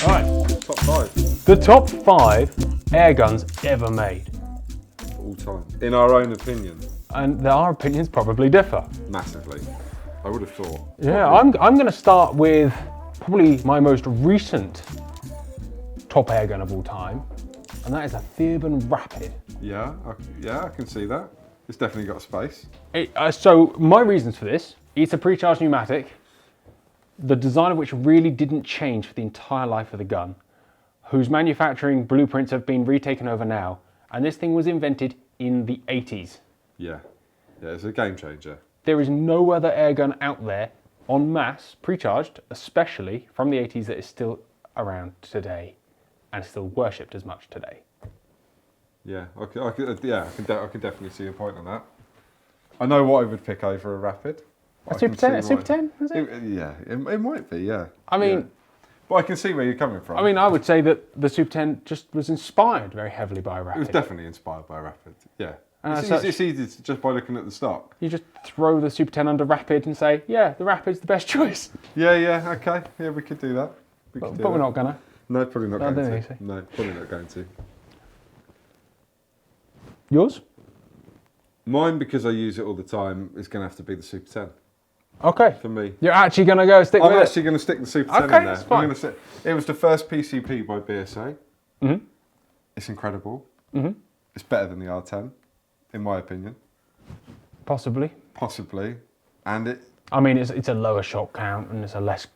Alright, Top 5 the top 5 airguns ever made. of all time, in our own opinion, And our opinions probably differ. massively. I would have thought. Yeah, I'm going to start with probably my most recent top airgun of all time, and that is a Theban Rapid. Yeah, I can see that. It's definitely got space. So my reasons for this, it's a pre-charged pneumatic, the design of which really didn't change for the entire life of the gun, whose manufacturing blueprints have been retaken over now, and this thing was invented in the 80s. Yeah, it's a game changer. There is no other airgun out there en masse, pre-charged, especially from the 80s, that is still around today and still worshipped as much today. Yeah, I could definitely see a point on that. I know what I would pick over a Rapid. A Super 10? A Super 10, is it? It might be, yeah. I mean... Yeah. But I can see where you're coming from. I mean, I would say that the Super 10 just was inspired very heavily by a Rapid. It was definitely inspired by a Rapid, yeah. And It's easy to, just by looking at the stock. You just throw the Super 10 under Rapid and say, yeah, the Rapid's the best choice. Yeah, okay. Yeah, we could do that. But we're not gonna. No, probably not going to. So. No, probably not going to. Yours? Mine, because I use it all the time, is going to have to be the Super 10. Okay. For me. You're actually going to go stick with it? I'm actually going to stick the Super 10 in there. That's fine. It was the first PCP by BSA. Mm-hmm. It's incredible. Mm-hmm. It's better than the R10, in my opinion. Possibly. And it... I mean, it's a lower shot count and it's a less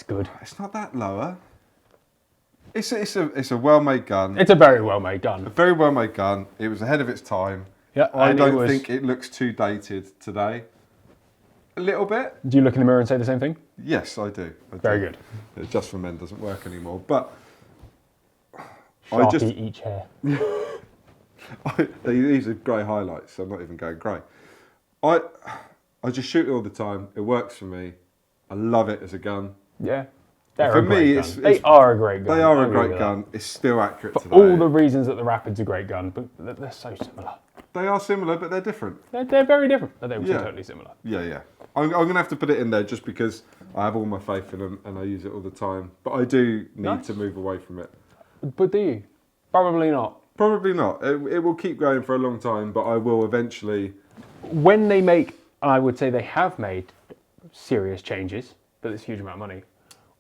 good. It's not that lower. It's a well-made gun. It's a very well-made gun. A very well-made gun. It was ahead of its time. Yeah, I don't think it looks too dated today. A little bit. Do you look in the mirror and say the same thing? Yes, I do. Very good. Just for Men doesn't work anymore. But Sharpie each hair. These are grey highlights, so I'm not even going grey. I just shoot it all the time. It works for me. I love it as a gun. Yeah. They are a great gun. They are a great gun. They are a great gun. It's still accurate today. For all the reasons that the Rapid's a great gun, but they're so similar. They are similar, but they're different. They're very different, but they're also totally similar. Yeah. I'm going to have to put it in there just because I have all my faith in them and I use it all the time. But I do need to move away from it. But do you? Probably not. Probably not. It will keep going for a long time, but I will eventually... When they make, I would say they have made serious changes, but it's a huge amount of money.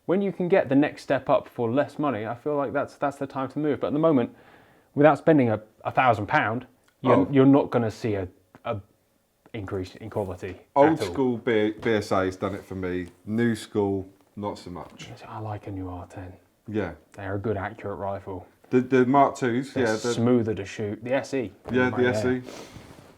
When you can get the next step up for less money, I feel like that's the time to move. But at the moment, without spending £1,000, you're not going to see a increase in quality. Old school BSA has done it for me. New school, not so much. I like a new R10. Yeah. They're a good, accurate rifle. The Mark IIs, they're smoother to shoot. The SE. Yeah, the SE.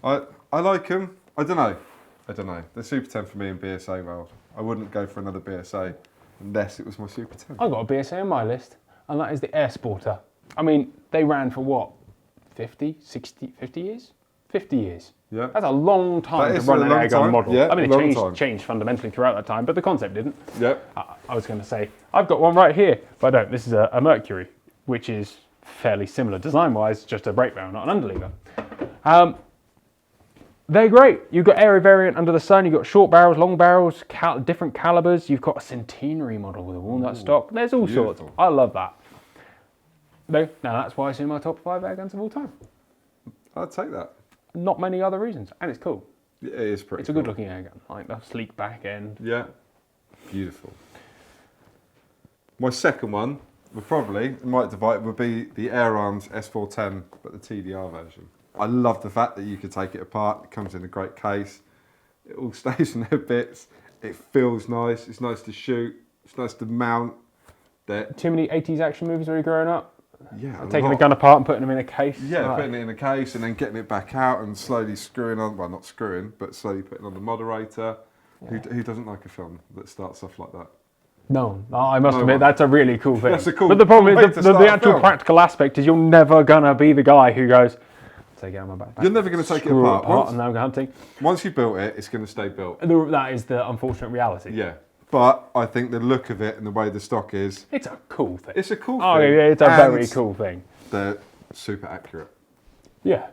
I like them. I don't know. The Super 10 for me in BSA world. I wouldn't go for another BSA unless it was my Super 10. I've got a BSA on my list, and that is the Airsporter. I mean, they ran for what? 50 years? 50 years. Yeah. That's a long time to run an airgun model. Yeah, I mean, it changed fundamentally throughout that time, but the concept didn't. Yeah. I was going to say, I've got one right here, but I don't. This is a Mercury, which is fairly similar design-wise, just a brake barrel, not an underlever. They're great. You've got every variant under the sun. You've got short barrels, long barrels, different calibers. You've got a centenary model with a walnut stock. There's all sorts. I love that. Now that's why it's in my top 5 airguns of all time. I'd take that. Not many other reasons, and it's cool. It is pretty. It's a good-looking airgun, like the sleek back end. Yeah, beautiful. My second one would be the Arms S410, but the TDR version. I love the fact that you can take it apart. It comes in a great case. It all stays in their bits. It feels nice. It's nice to shoot. It's nice to mount. Too many 80s action movies when you're growing up? Yeah, taking the gun apart and putting them in a case. Yeah, putting it in a case and then getting it back out and slowly screwing on. Well, not screwing, but slowly putting on the moderator. Yeah. Who doesn't like a film that starts off like that? No, I must admit that's a really cool thing. That's a cool. But the problem is the actual practical aspect is you're never gonna be the guy who goes, take it out of my backpack. You're never going to take it apart. And now go hunting. Once you've built it, it's going to stay built. That is the unfortunate reality. Yeah. But I think the look of it and the way the stock is... It's a cool thing. It's a cool thing. Oh, yeah, it's a very cool thing. They're super accurate. Yeah,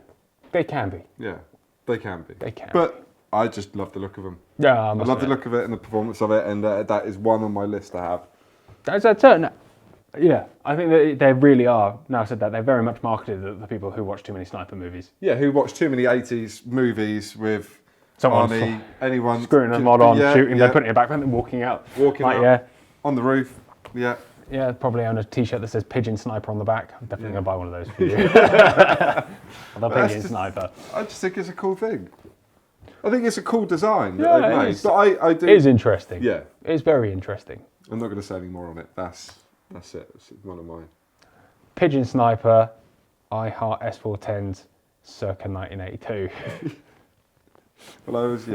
they can be. Yeah, they can be. They can But I just love the look of them. Yeah, I love the look of it and the performance of it, and that is one on my list to have. There's a certain, yeah, I think that they really are. Now I said that, they're very much marketed at the people who watch too many sniper movies. Yeah, who watch too many 80s movies with Someone Arnie, anyone screwing a mod on, shooting, yeah. they're putting it back, and then walking out. Walking like, out yeah. on the roof. Yeah. Yeah, probably own a t-shirt that says Pigeon Sniper on the back. I'm definitely going to buy one of those for you. The Pigeon Sniper. I just think it's a cool thing. I think it's a cool design that Yeah, they've it made. is. But I do. It is interesting. Yeah. It's very interesting. I'm not going to say any more on it. That's it. It's one of mine. Pigeon Sniper, I Heart S410s, circa 1982. Well, I was,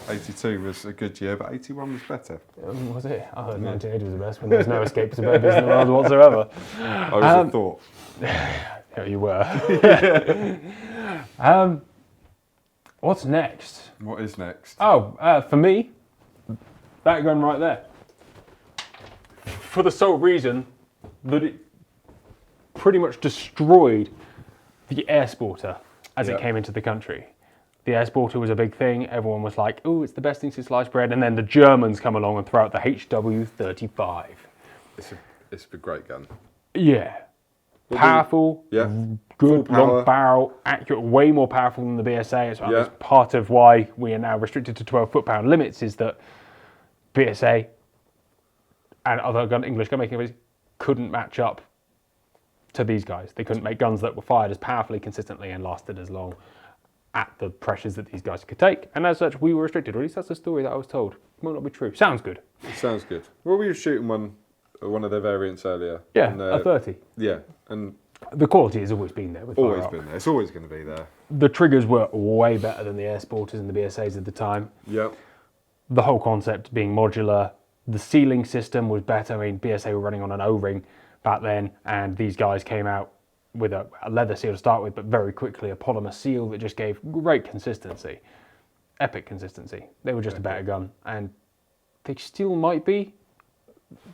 82 was a good year, but 81 was better. Was it? I heard 98 was the best when there was no escapist babies in the world whatsoever. I was a thought. Yeah, you were. What's next? What is next? Oh, for me, that gun right there. For the sole reason that it pretty much destroyed the Airsporter as it came into the country. The Airsporter was a big thing. Everyone was like, oh, it's the best thing since sliced bread. And then the Germans come along and throw out the HW35. It's a great gun. Yeah. Powerful, good, long barrel, accurate, way more powerful than the BSA. It's part of why we are now restricted to 12 foot-pound limits is that BSA and other English gun making companies couldn't match up to these guys. They couldn't make guns that were fired as powerfully, consistently, and lasted as long at the pressures that these guys could take. And as such, we were restricted. Or at least that's the story that I was told. It might not be true. Sounds good. It sounds good. Well, we were shooting one of their variants earlier. Yeah, a 30. Yeah, and the quality has always been there. Always been there. It's always going to be there. The triggers were way better than the Airsporters and the BSAs at the time. Yep. The whole concept being modular. The sealing system was better. I mean, BSA were running on an O-ring back then, and these guys came out with a leather seal to start with, but very quickly a polymer seal that just gave great consistency. Epic consistency. They were just a better gun, and they still might be.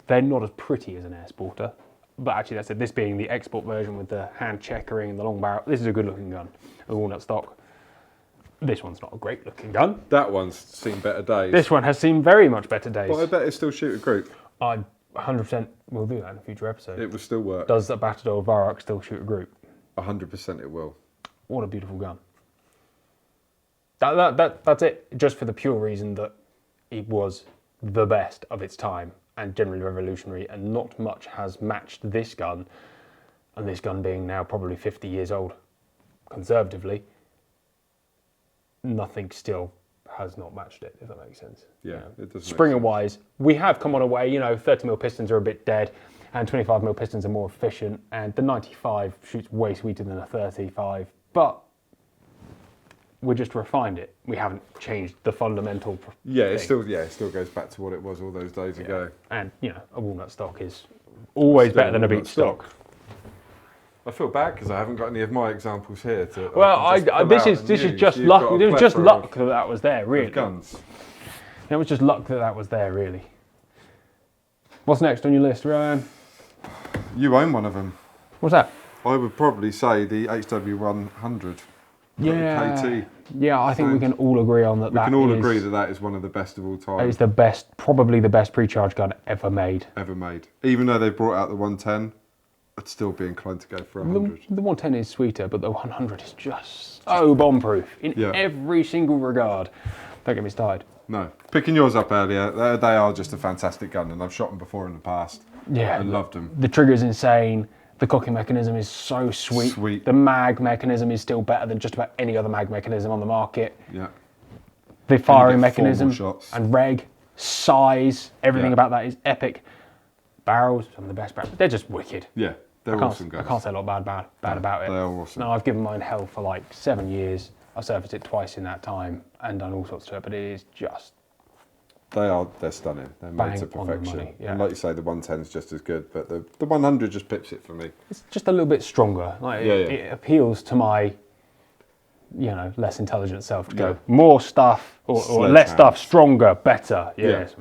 They're not as pretty as an Airsporter, but actually that's it. This being the export version with the hand checkering and the long barrel, this is a good looking gun, a walnut stock. This one's not a great looking gun. That one's seen better days. This one has seen very much better days. But I bet it still shoot a group. I 100% will do that in a future episode. It will still work. Does the Batador Varrock still shoot a group? 100% it will. What a beautiful gun. That's it. Just for the pure reason that it was the best of its time and generally revolutionary, and not much has matched this gun, and this gun being now probably 50 years old, conservatively, nothing still has not matched it, if that makes sense. Yeah, it does. Springer-wise, we have come on a way, 30mm pistons are a bit dead, and 25mm pistons are more efficient, and the 95 shoots way sweeter than a 35, but we just refined it. We haven't changed the fundamental thing. It still goes back to what it was all those days ago. And, a walnut stock is always better than a beech stock. I feel bad because I haven't got any of my examples here. This is just luck. It was just luck that was there, really. Guns. It was just luck that was there, really. What's next on your list, Ryan? You own one of them. What's that? I would probably say the HW100. Yeah. KT. Yeah, I think we can all agree on that. We can all agree that is one of the best of all time. It's the best, probably the best pre-charge gun ever made. Even though they brought out the 110, I'd still be inclined to go for 100. The 110 is sweeter, but the 100 is just so bomb-proof in every single regard. Don't get me started. No. Picking yours up earlier, they are just a fantastic gun, and I've shot them before in the past. Yeah. I loved them. The trigger's insane. The cocking mechanism is so sweet. The mag mechanism is still better than just about any other mag mechanism on the market. Yeah. The firing mechanism and reg, size, everything about that is epic. Barrels, some of the best barrels. They're just wicked. Yeah, they're awesome guns. I can't say a lot bad about it. They are awesome. No, I've given mine hell for like 7 years. I've serviced it twice in that time and done all sorts to it, but it is just... They're stunning. They're made to perfection. And like you say, the 110 is just as good, but the 100 just pips it for me. It's just a little bit stronger. It appeals to my, less intelligent self to go more stuff or less stuff, stronger, better. Yes.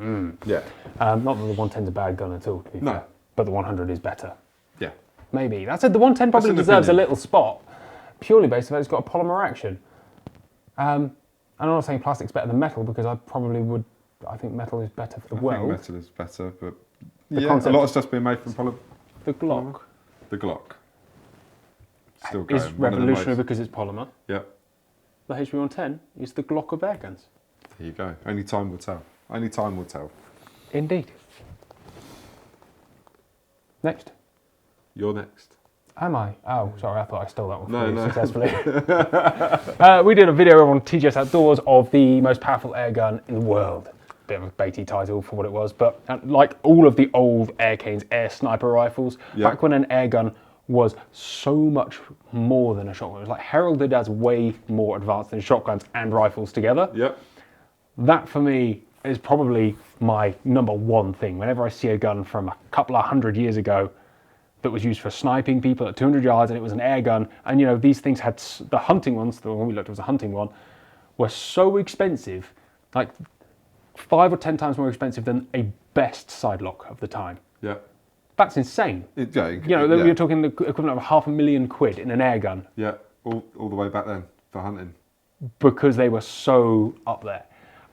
Yeah. Not that the 110's a bad gun at all, to be fair, but the 100 is better. Yeah. Maybe. That said, the 110 probably deserves a little spot, purely based on it's got a polymer action. I'm not saying plastic's better than metal because I think metal is better for the world. I think metal is better, but The yeah, concept- a lot of stuff's been made from polymer. The Glock The Glock. Still going. is revolutionary because it's polymer. Yep. The HB110 is the Glock of airguns. There you go. Only time will tell. Only time will tell. Indeed. Next. You're next. Am I? Oh, sorry, I thought I stole that one No, from you no. successfully. We did a video on TGS Outdoors of the most powerful airgun in the world. Bit of a baity title for what it was, but like all of the old air canes, air sniper rifles, back when an airgun was so much more than a shotgun. It was like heralded as way more advanced than shotguns and rifles together. Yep. That for me is probably my number one thing. Whenever I see a gun from a couple of 100 years ago that was used for sniping people at 200 yards and it was an air gun, and you know, these things had, the hunting ones, the one we looked at was a hunting one, were so expensive, like 5 or 10 times more expensive than a best side lock of the time. Yeah. That's insane. You know, you're talking the equivalent of £500,000 in an air gun. Yeah, all the way back then for hunting. Because they were so up there.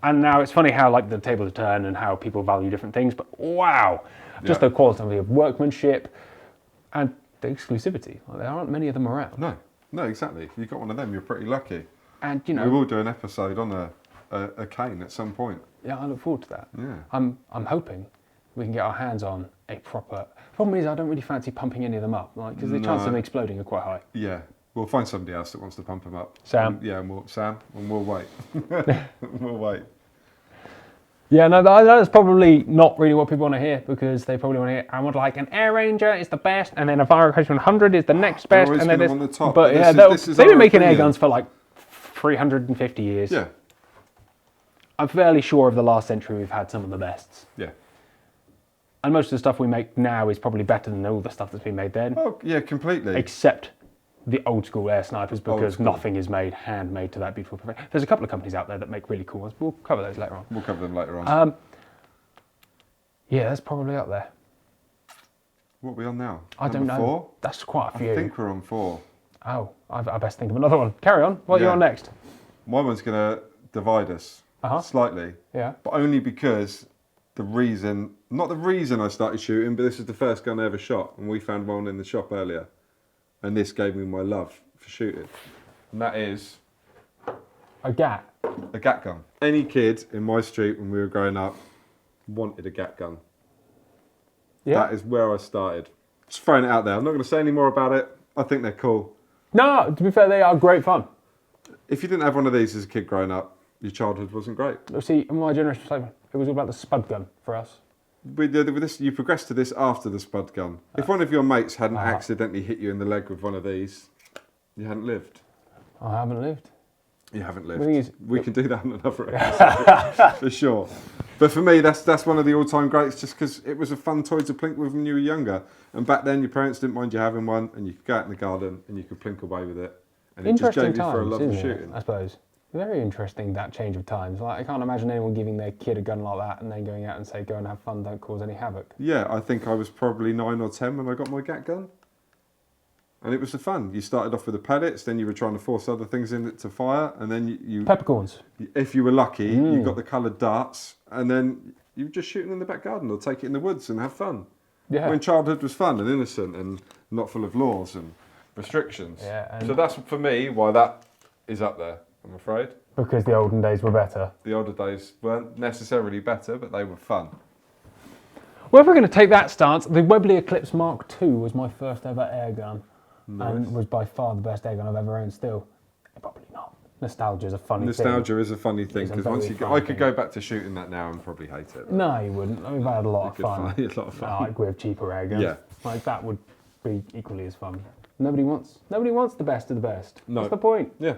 And now it's funny how like the tables turn and how people value different things, but wow, just the quality of workmanship and the exclusivity. Like, there aren't many of them around. No, exactly. If you got one of them, you're pretty lucky. And you know, we will do an episode on a cane at some point. Yeah, I look forward to that. Yeah. I'm hoping we can get our hands on a proper. Problem is, I don't really fancy pumping any of them up, like because the chances of them exploding are quite high. Yeah, we'll find somebody else that wants to pump them up. Sam. And we'll wait. We'll wait. Yeah, no, that's probably not really what people want to hear because they probably want to hear, I want like an Air Ranger is the best, and then a Viro H100 is the next best, and then on the top. But yeah, they've been making air guns for like 350 years. Yeah. I'm fairly sure of the last century we've had some of the bests. Yeah. And most of the stuff we make now is probably better than all the stuff that's been made then. Oh, yeah, completely. Except the old school air snipers because nothing is made handmade to that beautiful perfection. There's a couple of companies out there that make really cool ones. We'll cover those later on. We'll cover them later on. Yeah, that's probably up there. What are we on now? I don't know. 4? That's quite a few. I think we're on 4. Oh, I best think of another one. Carry on. What are you on next? My one's going to divide us slightly. Yeah. But only because not the reason I started shooting, but this is the first gun I ever shot, and we found one in the shop earlier. And this gave me my love for shooting. And that is a GAT. A GAT gun. Any kid in my street when we were growing up wanted a GAT gun. Yeah. That is where I started. Just throwing it out there. I'm not going to say any more about it. I think they're cool. No, to be fair, they are great fun. If you didn't have one of these as a kid growing up, your childhood wasn't great. See, in my generation, it was all about the spud gun for us. With this, you progressed to this after the spud gun. If one of your mates hadn't accidentally hit you in the leg with one of these, you hadn't lived. I haven't lived. You haven't lived. We can do that on another episode, for sure. But for me, that's one of the all-time greats, just because it was a fun toy to plink with when you were younger. And back then, your parents didn't mind you having one, and you could go out in the garden and you could plink away with it. And it just gave you for a love of shooting. I suppose. Very interesting, that change of times. Like, I can't imagine anyone giving their kid a gun like that and then going out and say, go and have fun, don't cause any havoc. Yeah, I think I was probably 9 or 10 when I got my GAT gun. And it was the fun. You started off with the pellets, then you were trying to force other things in it to fire, and then you peppercorns. If you were lucky, you got the coloured darts, and then you were just shooting in the back garden or take it in the woods and have fun. Yeah. When childhood was fun and innocent and not full of laws and restrictions. Yeah. So that's, for me, why that is up there, I'm afraid. Because the olden days were better. The older days weren't necessarily better, but they were fun. Well, if we're going to take that stance, the Webley Eclipse Mark II was my first ever air gun. Nice. And was by far the best air gun I've ever owned still. Probably not. Nostalgia is a funny thing. Nostalgia is a funny thing, because once I could go back to shooting that now and probably hate it. No, you wouldn't. I mean, we've had a lot of fun. A lot of fun. Like with cheaper air guns. Yeah. Like that would be equally as fun. Nobody wants the best of the best. No. What's the point? Yeah.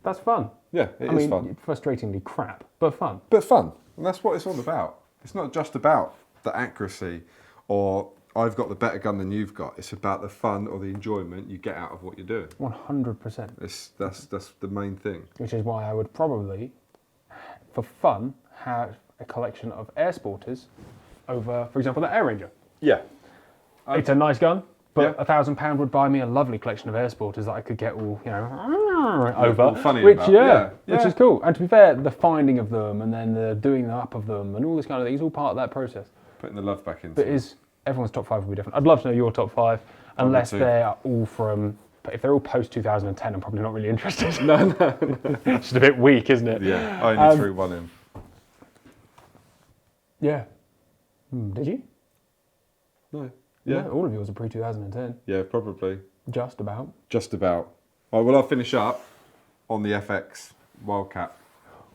That's fun. Yeah, it is fun. Frustratingly crap, but fun. But fun. And that's what it's all about. It's not just about the accuracy or I've got the better gun than you've got. It's about the fun or the enjoyment you get out of what you're doing. 100%. That's the main thing. Which is why I would probably, for fun, have a collection of Airsporters over, for example, the Air Ranger. Yeah. It's a nice gun, but £1,000 would buy me a lovely collection of Airsporters that I could get all, over, funny which about. which is cool. And to be fair, the finding of them and then the doing the up of them and all this kind of thing is all part of that process. Putting the love back into But it. everyone's top 5 will be different. I'd love to know your top 5, unless too. they are all from. But if they're all post 2010, I'm probably not really interested. No. It's just a bit weak, isn't it? Yeah, I only threw one in. Yeah. Did you? No. Yeah. No, all of yours are pre 2010. Yeah, probably. Just about. Just about. All right, well, I'll finish up on the FX Wildcat.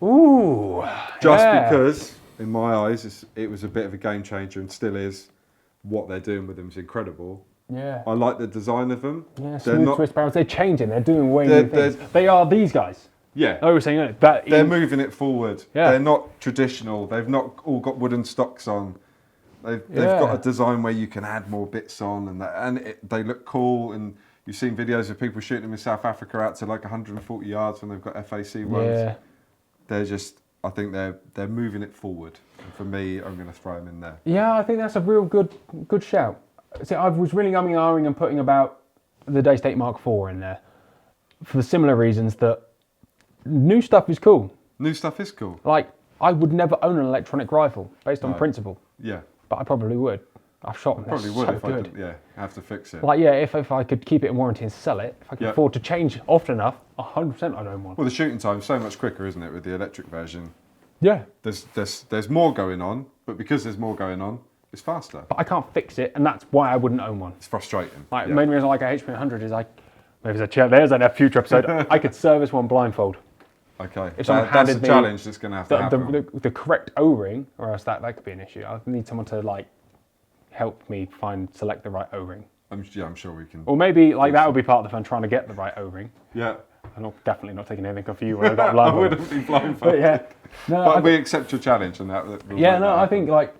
Ooh. Just yeah. because, in my eyes, it was a bit of a game changer and still is. What they're doing with them is incredible. Yeah. I like the design of them. Yeah, smooth twist barrels. They're changing. They're doing way They're- new things. They are these guys. Yeah. I was saying that. They're moving it forward. Yeah. They're not traditional. They've not all got wooden stocks on. They've Yeah. got a design where you can add more bits on, and they look cool. And you've seen videos of people shooting them in South Africa out to like 140 yards when they've got FAC ones. Yeah. They're just, I think they're moving it forward. And for me, I'm going to throw them in there. Yeah, I think that's a real good shout. See, I was really umming and ahhing and putting about the Daystate Mark IV in there for the similar reasons that new stuff is cool. New stuff is cool. Like, I would never own an electronic rifle based on principle, Yeah. but I probably would. I've shot them. Probably They're would so if good. I could, have to fix it. Like, yeah, if I could keep it in warranty and sell it, if I could Yeah. afford to change often enough, 100% I'd own one. Well, the shooting time's so much quicker, isn't it, with the electric version? Yeah. There's more going on, but because there's more going on, it's faster. But I can't fix it, and that's why I wouldn't own one. It's frustrating. Like, yeah. main reason I like a HP 100 is like, maybe there's a future episode, I could service one blindfold. Okay, If someone that's handed a me challenge that's going to have to happen. the correct O-ring, or else that could be an issue. I need someone to like help me select the right O-ring. I'm sure we can. Or maybe like that would be part of the fun, trying to get the right O-ring. Yeah. I'm definitely not taking anything off you when I've got a I blindfold. wouldn't be blindfolded. But yeah, no, But we accept your challenge on that. I think like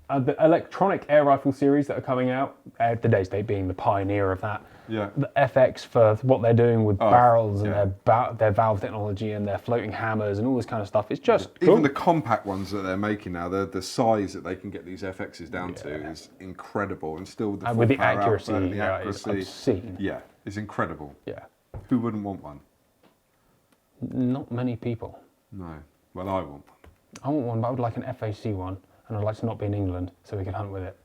the electronic air rifle series that are coming out, the Daystate being the pioneer of that. Yeah. The FX for what they're doing with barrels and yeah. their valve technology and their floating hammers and all this kind of stuff. It's just Even cool. the compact ones that they're making now, the size that they can get these FXs down to is incredible, and still the And with the full power accuracy, output and the yeah, it's accuracy. obscene. Yeah, it's incredible. Yeah, Who wouldn't want one? not many people. No. Well, I want one. I want one, but I would like an FAC one, and I'd like to not be in England so we can hunt with it.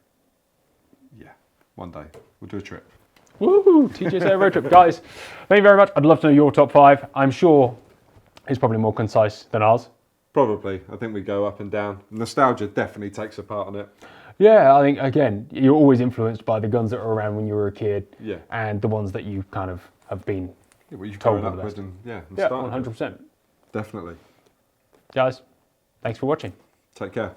Yeah. One day we'll do a trip. Woo! TGSA road trip, guys. Thank you very much. I'd love to know your top 5. I'm sure it's probably more concise than ours. Probably. I think we go up and down. Nostalgia definitely takes a part on it. Yeah, I think again, you're always influenced by the guns that were around when you were a kid, Yeah. and the ones that you kind of have been. Yeah, well, you've Told grown them up the with and Yeah, started with. 100%. Definitely. Guys, thanks for watching. Take care.